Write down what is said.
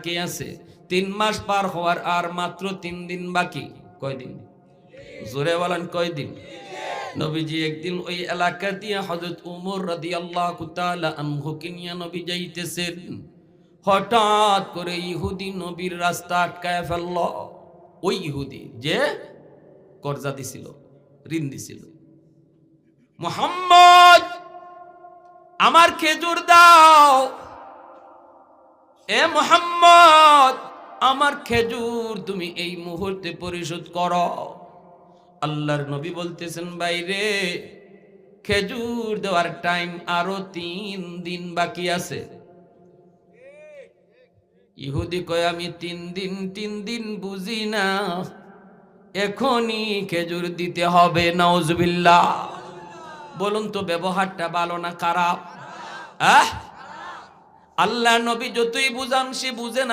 বাকি আছে, 3 মাস পার হওয়ার আর মাত্র 3 দিন বাকি। কয়দিন? জোরে বলেন কয়দিন? নবীজি একদিন ওই এলাকা দিয়ে হযরত ওমর রাদিয়াল্লাহু তাআলা আনহুকে নিয়ে নবী যাইতেছেন। হঠাৎ করে ইহুদি নবীর রাস্তা আটকায় ফেলল। ওই ইহুদি যে কর্জা দিছিল, ঋণ দিছিল। মুহাম্মদ, আমার খেজুর দাও। এ মুহাম্মদ, আমার খেজুর তুমি এই মুহূর্তে পরিশোধ করো। আল্লাহর নবী বলতেছেন, বাইরে খেজুর দেওয়ার টাইম আরো 3 দিন বাকি আছে। ইহুদি কয়, আমি 3 দিন বুঝি না, এখনই খেজুর দিতে হবে। নাউজুবিল্লাহ। বলুন তো ব্যবহারটা ভালো না খারাপ? আল্লাহ নবী যতই বুঝান সে বুঝে না।